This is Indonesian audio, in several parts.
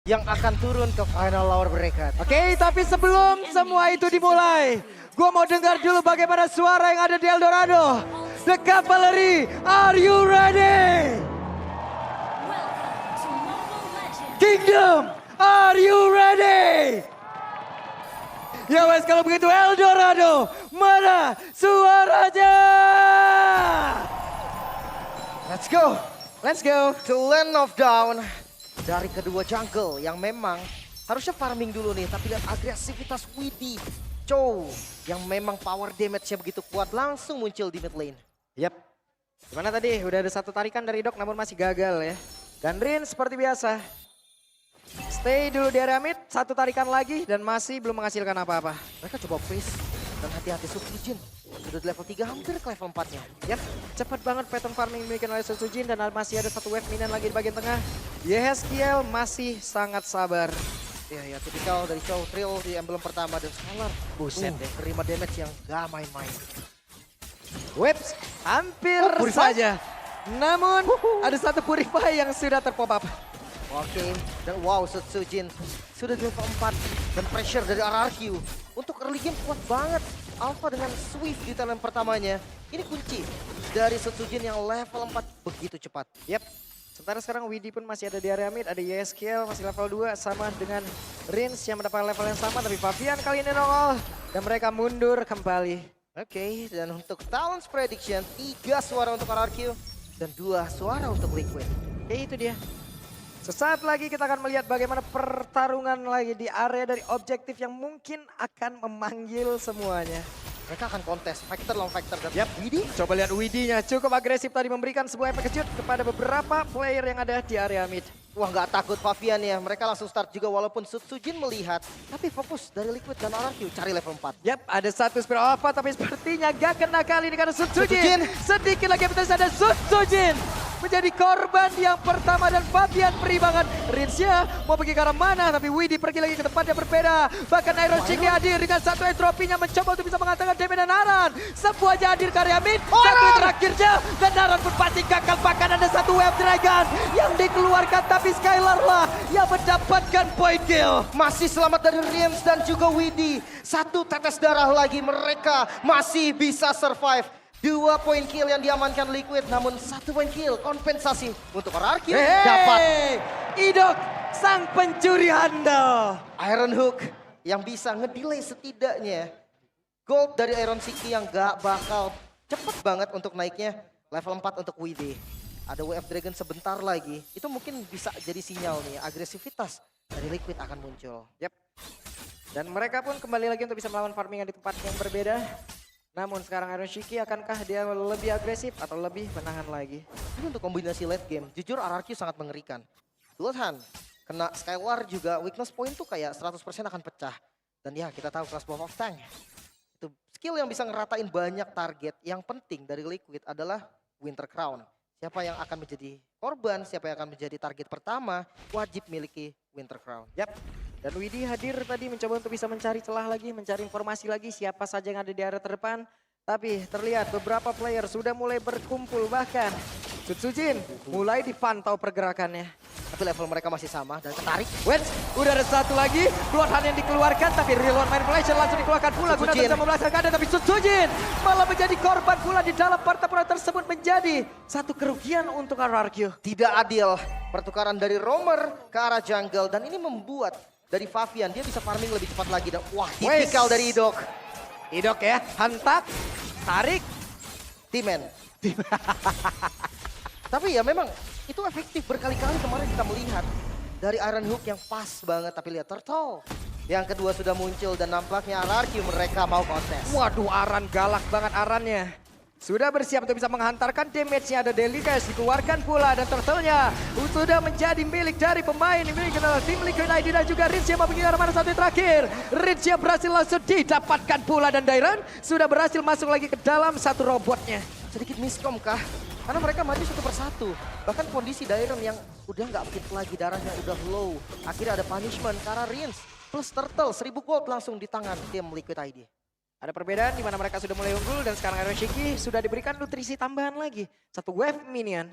yang akan turun ke final hour mereka. Oke, tapi sebelum semua itu dimulai, gue mau dengar dulu bagaimana suara yang ada di Eldorado. The Cavalry, are you ready? Kingdom, are you ready? Ya wes, kalau begitu Eldorado, mana suaranya? Let's go. Let's go to Land of Dawn. Dari kedua jungle yang memang harusnya farming dulu nih. Tapi lihat agresivitas Widi. Chow yang memang power damage-nya begitu kuat langsung muncul di mid lane. Yap. Gimana tadi? Udah ada satu tarikan dari Dok namun masih gagal ya. Dan Rin seperti biasa. Stay dulu di area mid, satu tarikan lagi dan masih belum menghasilkan apa-apa. Mereka coba freeze dan hati-hati Sukujin. Sudah di level 3 hampir ke level 4-nya. Yap, cepat banget pattern farming dimiliki oleh Sujin dan masih ada satu wave minion lagi di bagian tengah. Yeheskiel masih sangat sabar. Ya tipikal dari Chow Trill di emblem pertama dan Scalar. Buset deh. Terima damage yang gak main-main. Waves hampir Purify? saja. Namun ada satu Purify yang sudah terpop up. Oke, dan wow Sujin sudah di level 4 dan pressure dari RRQ untuk early game kuat banget. Alpha dengan Swift di talent pertamanya, ini kunci dari Sujin yang level 4 begitu cepat. Yap, sementara sekarang Widi pun masih ada di area mid, ada Yeskiel masih level 2 sama dengan Rins yang mendapat level yang sama, tapi Fabian kali ini nongol dan mereka mundur kembali. Oke, dan untuk Talents Prediction 3 suara untuk RRQ dan 2 suara untuk Liquid. Oke, itu dia. Sesaat lagi kita akan melihat bagaimana pertarungan lagi di area dari objektif yang mungkin akan memanggil semuanya. Mereka akan kontes Factor lawan Factor dan Widi. Coba lihat Widinya cukup agresif tadi memberikan sebuah efek kejut kepada beberapa player yang ada di area mid. Wah nggak takut Fabian ya, mereka langsung start juga walaupun Sujin melihat. Tapi fokus dari Liquid dan RRQ cari level 4. Yap, ada satu Spirit Alpha tapi sepertinya gak kena kali ini karena Sujin. Sedikit lagi bisa ada Sujin menjadi korban yang pertama dan Fabian perimbangan. Rinsya mau pergi ke arah mana tapi Widi pergi lagi ke tempat yang berbeda. Bahkan Iron Shiki hadir dengan satu entropinya mencoba untuk bisa mengatakan Demi dan Naran. Semuanya hadir ke area mid. Satu terakhirnya dan Naran pun pasti gagal. Bahkan ada satu Wave Dragon yang dikeluarkan tapi Skylar lah yang mendapatkan point kill. Masih selamat dari Rims dan juga Widi. Satu tetes darah lagi, mereka masih bisa survive. 2 point kill yang diamankan Liquid, namun 1 point kill kompensasi untuk RRQ dapat. Idok sang pencuri handal. Iron Hook yang bisa ngedelay setidaknya gold dari Iron Shiki yang gak bakal cepet banget untuk naiknya level 4 untuk Widi. Ada WF Dragon sebentar lagi, itu mungkin bisa jadi sinyal nih, agresivitas dari Liquid akan muncul. Yap. Dan mereka pun kembali lagi untuk bisa melawan farming di tempat yang berbeda. Namun sekarang Iron Shiki akankah dia lebih agresif atau lebih menahan lagi? Ini untuk kombinasi late game, jujur RRQ sangat mengerikan. Bloodhound, kena Skylar juga weakness point tuh kayak 100% akan pecah. Dan ya kita tahu kelas Buff of Tank. Itu skill yang bisa ngeratain banyak target. Yang penting dari Liquid adalah Winter Crown. Siapa yang akan menjadi korban, siapa yang akan menjadi target pertama, wajib miliki Winter Crown. Yap. Dan Widi hadir tadi mencoba untuk bisa mencari celah lagi, mencari informasi lagi siapa saja yang ada di area terdepan. Tapi terlihat beberapa player sudah mulai berkumpul bahkan Sujin mulai dipantau pergerakannya. Tapi level mereka masih sama dan ketarik. Wait, udah ada satu lagi. Bloodhound yang dikeluarkan tapi real one manipulation langsung dikeluarkan pula. Guna bisa membelakang keadaan tapi Sujin malah menjadi korban pula di dalam pertempuran tersebut menjadi satu kerugian untuk RRQ. Tidak adil pertukaran dari Roamer ke arah jungle dan ini membuat dari Fabian dia bisa farming lebih cepat lagi dan wah tipikal dari Idok. Idok ya, hantak, tarik, Timen. Tapi ya memang itu efektif berkali-kali kemarin kita melihat dari Iron Hook yang pas banget tapi lihat Turtle. Yang kedua sudah muncul dan nampaknya RRQ mereka mau kontes. Waduh, Aran galak banget Arannya. Sudah bersiap untuk bisa menghantarkan damage-nya, ada Delicace dikeluarkan pula dan turtle-nya sudah menjadi milik dari pemain milik tim Liquid ID dan juga Ritz yang memiliki arah mana satu terakhir. Ritz yang berhasil langsung didapatkan pula dan Dairon sudah berhasil masuk lagi ke dalam satu robotnya. Sedikit miskom kah? Karena mereka maju satu persatu. Bahkan kondisi Dairon yang udah nggak fit lagi, darahnya udah low. Akhirnya ada punishment karena Rins plus Turtle 1000 gold langsung di tangan tim Liquid ID. Ada perbedaan di mana mereka sudah mulai unggul dan sekarang Iron Shiki sudah diberikan nutrisi tambahan lagi. Satu wave minion.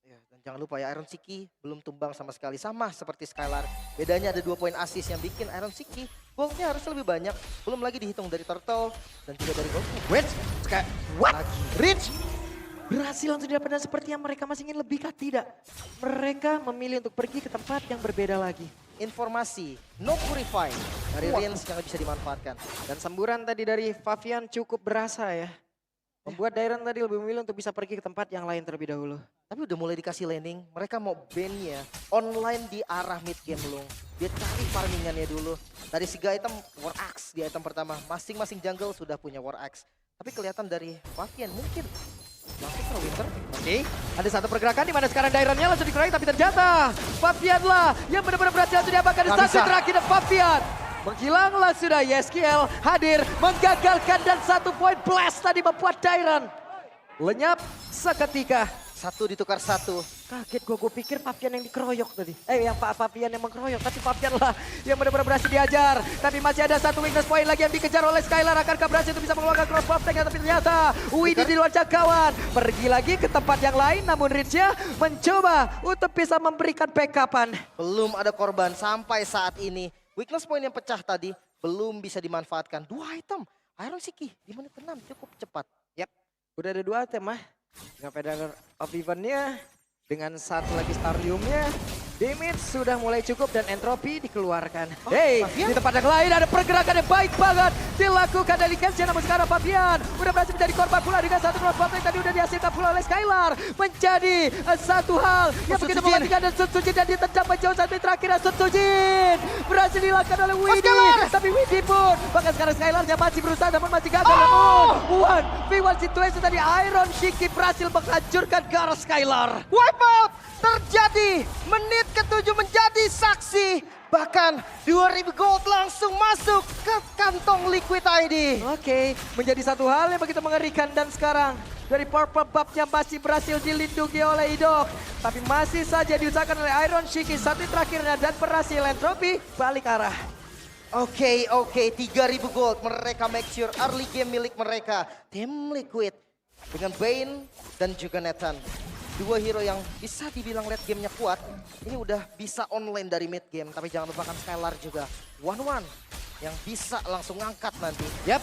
Ya, dan Jangan lupa ya, Iron Siki belum tumbang sama sekali. Sama seperti Skylar. Bedanya ada 2 poin assist yang bikin Iron Siki goldnya harus lebih banyak. Belum lagi dihitung dari Turtle dan juga dari Goku. Wait, what? Lagi. Rich berhasil langsung didapatkan seperti yang mereka masih ingin lebih kah? Tidak. Mereka memilih untuk pergi ke tempat yang berbeda lagi. Informasi, no purify dari Rins yang bisa dimanfaatkan. Dan semburan tadi dari Favian cukup berasa ya. Membuat Dairon tadi lebih memilih untuk bisa pergi ke tempat yang lain terlebih dahulu. Tapi udah mulai dikasih laning, mereka mau ban-nya online di arah mid game Lung. Dia cari farmingannya dulu. Dari 3 item War Axe di item pertama, masing-masing jungle sudah punya War Axe. Tapi kelihatan dari Favian mungkin langsung ke Winter. Oke, ada satu pergerakan di mana sekarang Daironnya langsung dikeroyok tapi ternyata Favian lah yang benar-benar berhasil langsung diapakan di Nggak satu bisa. terakhir dan Favian. Menghilanglah sudah YSKL hadir menggagalkan dan 1 poin blast tadi membuat Dairon lenyap seketika. 1 ditukar 1. Kaget gue pikir Favian yang dikeroyok tadi. Yang Pak Favian yang mengkeroyok, tapi Favian lah yang benar-benar berhasil diajar. Tapi masih ada 1 weakness point lagi yang dikejar oleh Skylar. Akankah berhasil untuk bisa mengeluarkan crossbow tank, tapi ternyata Widi di luar jangkauan. Pergi lagi ke tempat yang lain, namun Rinsya mencoba untuk bisa memberikan backupan. Belum ada korban sampai saat ini. Weakness point yang pecah tadi belum bisa dimanfaatkan. 2 item. Iron Siki di menit 6 cukup cepat. Yap, udah ada 2 item mah. Dengan Feather of Even-nya, dengan 1 lagi Stariumnya, damage sudah mulai cukup dan entropi dikeluarkan. Favian? Di tempat yang lain ada pergerakan yang baik banget dilakukan dari Kenshin, namun sekarang Favian udah berhasil menjadi korban pula dengan 1 crossbow yang tadi udah dihasilkan pula oleh Skylar. Menjadi satu hal yang begitu mematikan dan Sutsujin dan ditendang menjauh sampai terakhir dan Sutsujin berhasil dilakukan oleh Widi. Tapi Widi pun, bahkan sekarang Skylarnya masih berusaha namun masih gagal. Namun 1v1 situation tadi Iron Shiki berhasil menghancurkan ke arah Skylar. Wipeout terjadi. Menit ke-7 menjadi saksi. Bahkan 2000 gold langsung masuk ke kantong Liquid ID. Oke, menjadi satu hal yang begitu mengerikan dan sekarang dari Purple Buff-nya masih berhasil dilindungi oleh Idok. Tapi masih saja diusahakan oleh Iron Shiki satu terakhirnya dan berhasil entropi balik arah. Oke, 3000 gold. Mereka make sure early game milik mereka. Tim Liquid dengan Bane dan juga Nathan. 2 hero yang bisa dibilang late gamenya kuat. Ini udah bisa online dari mid game. Tapi jangan lupakan Skylar juga. 1-1 yang bisa langsung ngangkat nanti. Yap,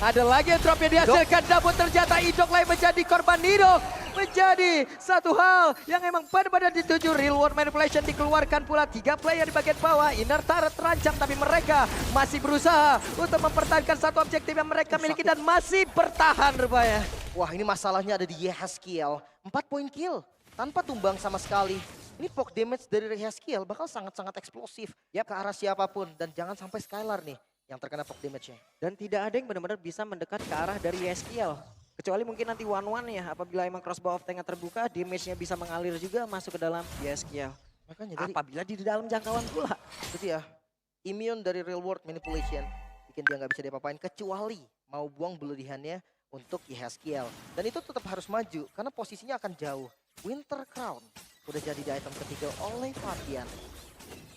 ada lagi yang drop yang dihasilkan. Namun ternyata Idok lain menjadi korban. Idok menjadi satu hal yang emang benar-benar dituju. Real world manipulation dikeluarkan pula. 3 player di bagian bawah. Inner turret terancam tapi mereka masih berusaha untuk mempertahankan satu objektif yang mereka miliki dan masih bertahan rupanya. Wah, ini masalahnya ada di Yehaskiel. 4 poin kill tanpa tumbang sama sekali. Ini poke damage dari Yehaskiel bakal sangat-sangat eksplosif ke arah siapapun. Dan jangan sampai Skylar nih yang terkena poke damage-nya. Dan tidak ada yang benar-benar bisa mendekat ke arah dari YSKL. Kecuali mungkin nanti 1-1 ya, apabila emang crossbow of tank terbuka, damage-nya bisa mengalir juga masuk ke dalam YSKL. Makanya dari Apabila di dalam jangkauan pula. itu ya, immune dari real world manipulation. Bikin dia nggak bisa diapa-apain kecuali mau buang berlebihannya untuk Yehaskiel. Dan itu tetap harus maju karena posisinya akan jauh. Winter Crown udah jadi di item ketiga oleh Favian.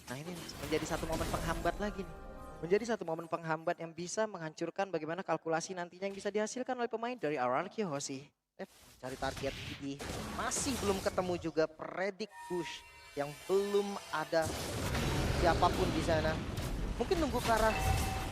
Nah ini menjadi satu momen penghambat lagi nih. Menjadi satu momen penghambat yang bisa menghancurkan bagaimana kalkulasi nantinya yang bisa dihasilkan oleh pemain dari RRQ Hoshi. Cari target ini masih belum ketemu juga. Predict push yang belum ada siapapun di sana. Mungkin nunggu ke arah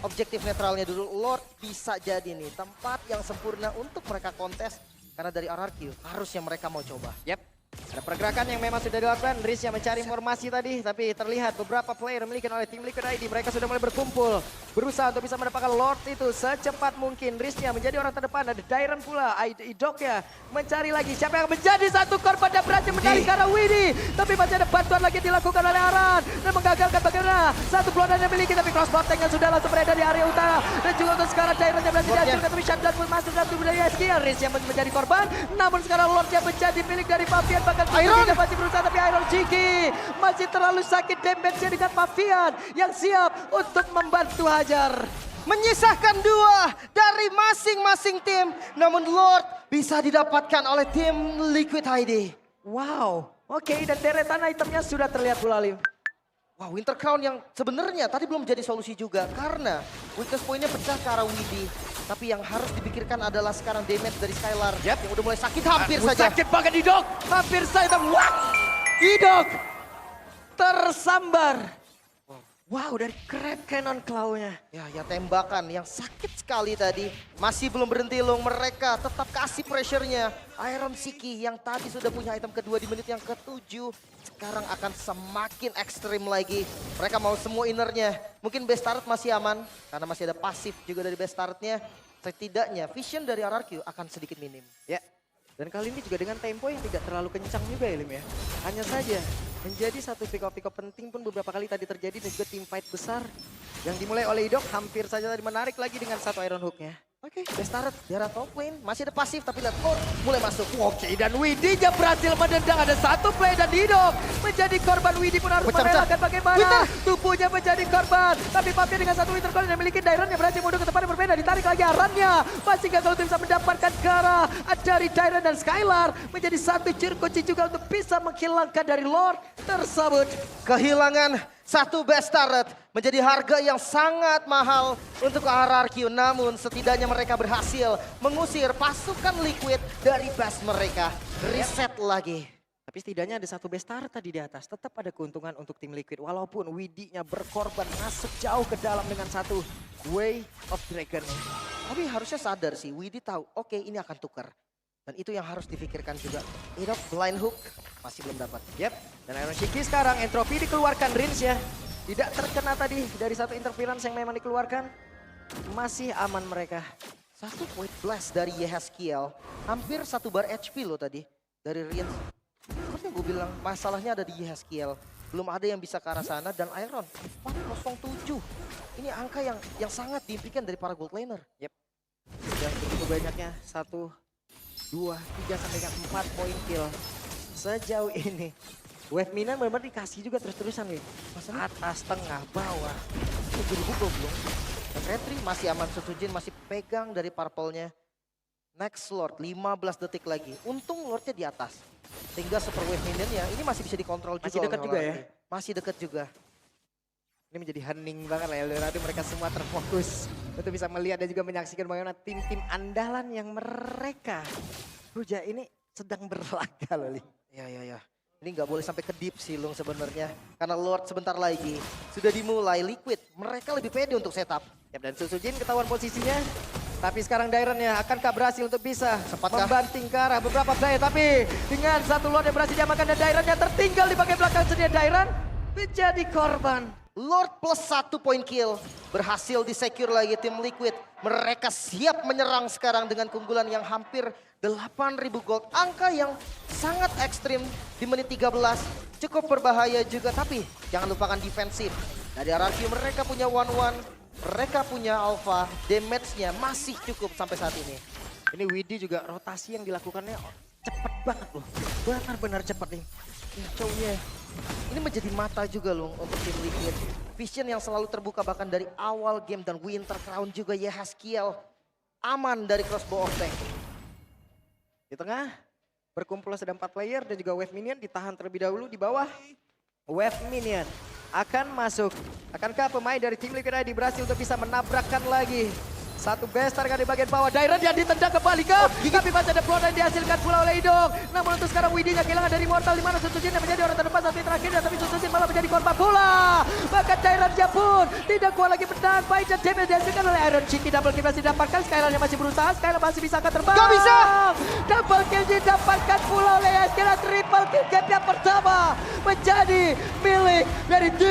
objektif netralnya dulu. Lord bisa jadi nih tempat yang sempurna untuk mereka kontes. Karena dari RRQ harusnya mereka mau coba. Yap. Ada pergerakan yang memang sudah dilakukan. Riz yang mencari informasi tadi. Tapi terlihat beberapa player dimiliki oleh tim Liquid ID. Mereka sudah mulai berkumpul. Berusaha untuk bisa mendapatkan Lord itu secepat mungkin. Riznya menjadi orang terdepan. Ada Dairon pula. Idok ya mencari lagi. Siapa yang menjadi satu korban dan berhasil mencari ke arah Widi. Tapi masih ada bantuan lagi dilakukan oleh Aran. Dan menggagalkan bagaimana. Satu peluang yang dimiliki. Tapi crossbow tank yang sudah langsung berada di area utara. Dan juga untuk sekarang Dairon yang berhasil dihasilkan. Tapi shutdown pun masuk dalam tubuh dari SK. Riz yang menjadi korban. Namun sekarang Lord yang menjadi milik dari Favian. Bahkan Iron masih berusaha tapi Iron Shiki masih terlalu sakit damage-nya dengan Favian yang siap untuk membantu hajar. Menyisahkan 2 dari masing-masing tim. Namun Lord bisa didapatkan oleh tim Liquid ID. Wow, oke dan deretan itemnya sudah terlihat pula Lim. Wah, Winter Crown yang sebenarnya tadi belum jadi solusi juga karena weakness point-nya pecah ke arah Widdy. Tapi yang harus dipikirkan adalah sekarang damage dari Skylar yang udah mulai sakit hampir saja. Sakit banget Idok, hampir saja. Wah, Idok tersambar. Wow, dari Crab Cannon claw-nya. Ya tembakan yang sakit sekali tadi. Masih belum berhenti Long, mereka tetap kasih pressure-nya. Iron Siki yang tadi sudah punya item kedua di menit yang ke-7. Sekarang akan semakin ekstrim lagi. Mereka mau semua innernya. Mungkin best turret masih aman. Karena masih ada pasif juga dari best turret-nya. Setidaknya vision dari RRQ akan sedikit minim. Ya, dan kali ini juga dengan tempo yang tidak terlalu kencang juga ya Lim ya. Hanya saja menjadi satu pick-up penting pun beberapa kali tadi terjadi dan juga team fight besar. Yang dimulai oleh Idok hampir saja tadi menarik lagi dengan satu Iron Hook-nya. Oke, best turret di arah top lane. Masih ada pasif tapi lihat Lord mulai masuk. Oke, dan Widdy-nya berhasil menendang. Ada satu play dan Idok menjadi korban. Widdy pun harus merelakan bagaimana. Tubuhnya menjadi korban. Tapi Papi dengan satu Winter Crown yang memiliki Dairon yang berhasil mundur ke tempat yang berbeda. Ditarik lagi arannya. Masih gagal untuk bisa mendapatkan ke arah dari Dairon dan Skylar. Menjadi satu ciri kunci juga untuk bisa menghilangkan dari Lord tersebut. Kehilangan satu best turret menjadi harga yang sangat mahal untuk RRQ. Namun setidaknya mereka berhasil mengusir pasukan Liquid dari base mereka. Reset lagi. Tapi setidaknya ada satu best turret tadi di atas. Tetap ada keuntungan untuk tim Liquid. Walaupun Widdy-nya berkorban masuk jauh ke dalam dengan satu Way of Dragon. Tapi harusnya sadar sih, Widdy tahu oke ini akan tukar. Dan itu yang harus difikirkan juga. Idok blind hook masih belum dapat. Yep, dan Iron Shiki sekarang entropy dikeluarkan Rins ya. Tidak terkena tadi dari satu interference yang memang dikeluarkan. Masih aman mereka. Satu point blast dari Yehezkiel. Hampir 1 bar HP loh tadi dari Rins. Seperti gue bilang masalahnya ada di Yehezkiel. Belum ada yang bisa ke arah sana dan Iron 407. Ini angka yang sangat diimpikan dari para gold laner. Yep. Dan begitu banyaknya 1, 2, 3 sampai dengan 4 poin kill sejauh ini. Wave minion benar-benar dikasih juga terus-terusan nih. Atas, tengah, bawah. Itu belum. Dan Retri masih aman, Sutujin masih pegang dari purple-nya. Next Lord 15 detik lagi. Untung Lordnya di atas. Sehingga super wave minion-nya ini masih bisa dikontrol juga. Masih dekat juga ya? Masih dekat juga. Ini menjadi hening banget lah ya. Leonardo mereka semua terfokus untuk bisa melihat dan juga menyaksikan bagaimana tim-tim andalan yang mereka Ruja ini sedang berlaga loh. Ya. Ini nggak boleh sampai ke deep sih Lung sebenarnya. Karena Lord sebentar lagi sudah dimulai Liquid. Mereka lebih pede untuk setup. Ya, dan Susujin ketahuan posisinya. Tapi sekarang Dairon ya akankah berhasil untuk bisa membanting ke arah beberapa player. Tapi dengan satu Lord yang berhasil diamankan dan Dairon yang tertinggal di bagian belakang sedia Dairon menjadi korban. Lord plus 1 point kill. Berhasil di-secure lagi tim Liquid. Mereka siap menyerang sekarang dengan keunggulan yang hampir 8.000 gold. Angka yang sangat ekstrim di menit 13. Cukup berbahaya juga. Tapi jangan lupakan defensif. Dari RRQ mereka punya 1-1. Mereka punya alpha. Damage-nya masih cukup sampai saat ini. Ini Widdy juga rotasi yang dilakukannya cepet banget loh. Benar-benar cepet nih. Show-nya. Ini menjadi mata juga loh untuk tim Liquid. Vision yang selalu terbuka bahkan dari awal game dan Winter Crown juga Yehezkiel aman dari crossbow of tank. Di tengah berkumpul sudah 4 player dan juga wave minion ditahan terlebih dahulu di bawah. Wave minion akan masuk. Akankah pemain dari tim Liquid ID berhasil untuk bisa menabrakkan lagi? Satu best target di bagian bawah. Dairon yang ditendang kembali kah? Tapi masih ada blow dan dihasilkan pula oleh Idok. Namun untuk sekarang Widdy-nya kehilangan dari Mortal. Di mana Sutujin yang menjadi orang terdepan saat ini terakhir. Tapi Sutujin malah menjadi korban pula. Bahkan Dairon-nya pun tidak kuat lagi bertahan. Baik dan damage dihasilkan oleh Iron Shiki. Double kill masih didapatkan. Skylar yang masih berusaha. Skylar masih bisa akan terbang. Gak bisa! Double kill didapatkan pula oleh Yehezkiel. Triple kill game yang pertama menjadi milik dari tim